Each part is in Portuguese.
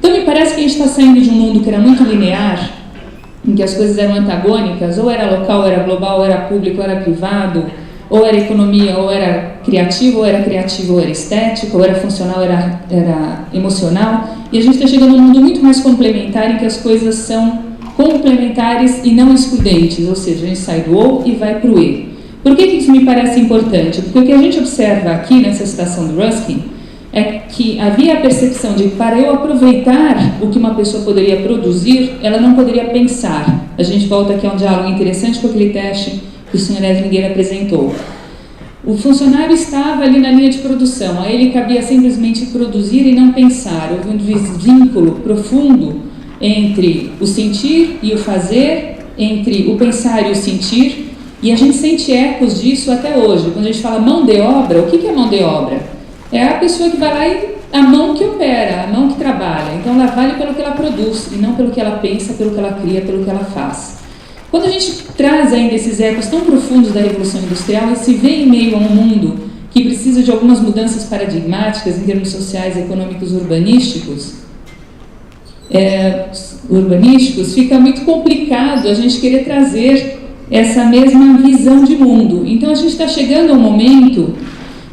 Então me parece que a gente está saindo de um mundo que era muito linear, em que as coisas eram antagônicas, ou era local, ou era global, ou era público, ou era privado, ou era economia, ou era criativo, ou era estético, ou era funcional, ou era emocional, e a gente está chegando a um mundo muito mais complementar, em que as coisas são complementares e não excludentes, ou seja, a gente sai do ou e vai para o e. Por que isso me parece importante? Porque o que a gente observa aqui nessa citação do Ruskin é que havia a percepção de que para eu aproveitar o que uma pessoa poderia produzir, ela não poderia pensar. A gente volta aqui a um diálogo interessante com aquele teste que o Sr. Eslinger apresentou. O funcionário estava ali na linha de produção, a ele cabia simplesmente produzir e não pensar. Houve um vínculo profundo entre o sentir e o fazer, entre o pensar e o sentir, e a gente sente ecos disso até hoje. Quando a gente fala mão de obra, o que é mão de obra? É a pessoa que vai lá e a mão que opera, a mão que trabalha. Então ela vale pelo que ela produz, e não pelo que ela pensa, pelo que ela cria, pelo que ela faz. Quando a gente traz ainda esses ecos tão profundos da Revolução Industrial e se vê em meio a um mundo que precisa de algumas mudanças paradigmáticas em termos sociais, econômicos, urbanísticos, fica muito complicado a gente querer trazer essa mesma visão de mundo. Então a gente está chegando a um momento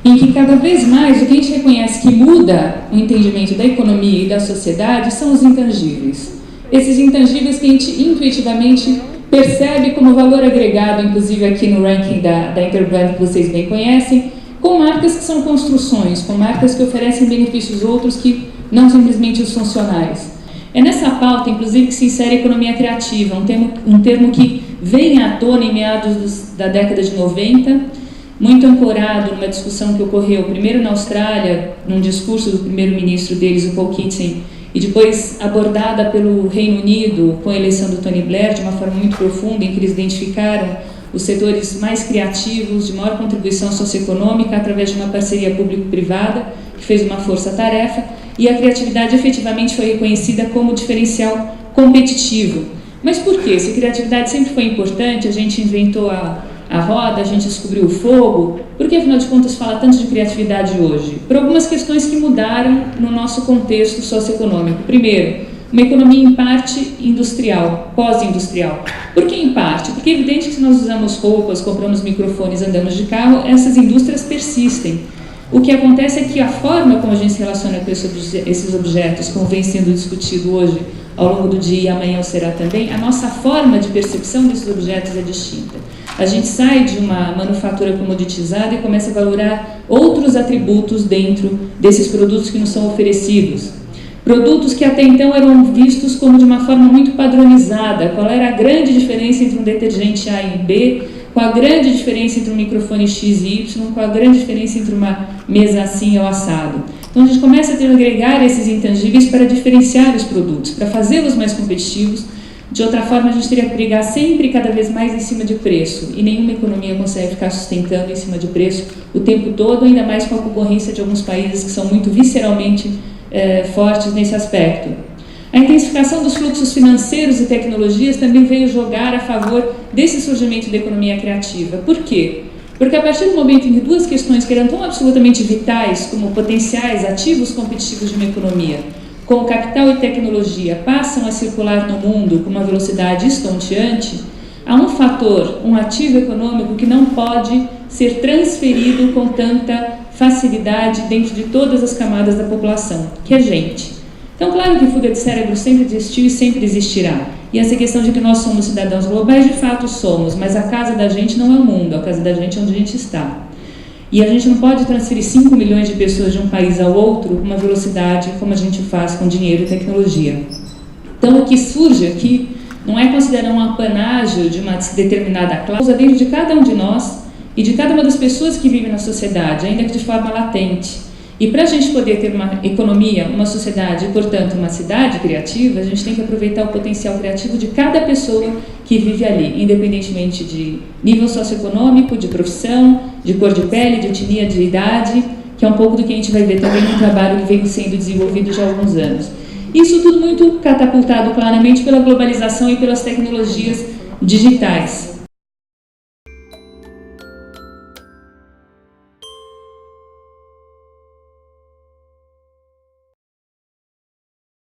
em que cada vez mais o que a gente reconhece que muda o entendimento da economia e da sociedade são os intangíveis. Esses intangíveis que a gente intuitivamente percebe como valor agregado, inclusive aqui no ranking da Interbrand, que vocês bem conhecem, com marcas que são construções, com marcas que oferecem benefícios outros que não simplesmente os funcionais. É nessa pauta, inclusive, que se insere a economia criativa, um termo que vem à tona em meados da década de 90, muito ancorado numa discussão que ocorreu primeiro na Austrália, num discurso do primeiro-ministro deles, o Paul Keating, e depois abordada pelo Reino Unido com a eleição do Tony Blair de uma forma muito profunda, em que eles identificaram os setores mais criativos, de maior contribuição socioeconômica, através de uma parceria público-privada, que fez uma força-tarefa, e a criatividade efetivamente foi reconhecida como diferencial competitivo. Mas por quê? Se criatividade sempre foi importante, a gente inventou a roda, a gente descobriu o fogo, por que afinal de contas fala tanto de criatividade hoje? Por algumas questões que mudaram no nosso contexto socioeconômico. Primeiro, uma economia em parte industrial, pós-industrial. Por que em parte? Porque é evidente que se nós usamos roupas, compramos microfones, andamos de carro, essas indústrias persistem. O que acontece é que a forma como a gente se relaciona com esses objetos, como vem sendo discutido hoje ao longo do dia e amanhã o será também, a nossa forma de percepção desses objetos é distinta. A gente sai de uma manufatura comoditizada e começa a valorar outros atributos dentro desses produtos que nos são oferecidos. Produtos que até então eram vistos como de uma forma muito padronizada. Qual era a grande diferença entre um detergente A e B? Qual a grande diferença entre um microfone X e Y? Qual a grande diferença entre uma mesa assim ou assado? Então a gente começa a ter que agregar esses intangíveis para diferenciar os produtos, para fazê-los mais competitivos. De outra forma, a gente teria que brigar sempre cada vez mais em cima de preço, e nenhuma economia consegue ficar sustentando em cima de preço o tempo todo, ainda mais com a concorrência de alguns países que são muito visceralmente fortes nesse aspecto. A intensificação dos fluxos financeiros e tecnologias também veio jogar a favor desse surgimento da economia criativa. Por quê? Porque a partir do momento em que duas questões que eram tão absolutamente vitais como potenciais ativos competitivos de uma economia, como capital e tecnologia, passam a circular no mundo com uma velocidade estonteante, há um fator, um ativo econômico que não pode ser transferido com tanta facilidade dentro de todas as camadas da população, que é gente. Então, claro que fuga de cérebro sempre existiu e sempre existirá. E essa questão de que nós somos cidadãos globais, de fato somos, mas a casa da gente não é o mundo, a casa da gente é onde a gente está. E a gente não pode transferir 5 milhões de pessoas de um país ao outro com uma velocidade como a gente faz com dinheiro e tecnologia. Então, o que surge aqui não é considerar um apanágio de uma determinada classe dentro de cada um de nós e de cada uma das pessoas que vivem na sociedade, ainda que de forma latente. E para a gente poder ter uma economia, uma sociedade e, portanto, uma cidade criativa, a gente tem que aproveitar o potencial criativo de cada pessoa que vive ali, independentemente de nível socioeconômico, de profissão, de cor de pele, de etnia, de idade, que é um pouco do que a gente vai ver também no trabalho que vem sendo desenvolvido já há alguns anos. Isso tudo muito catapultado claramente pela globalização e pelas tecnologias digitais.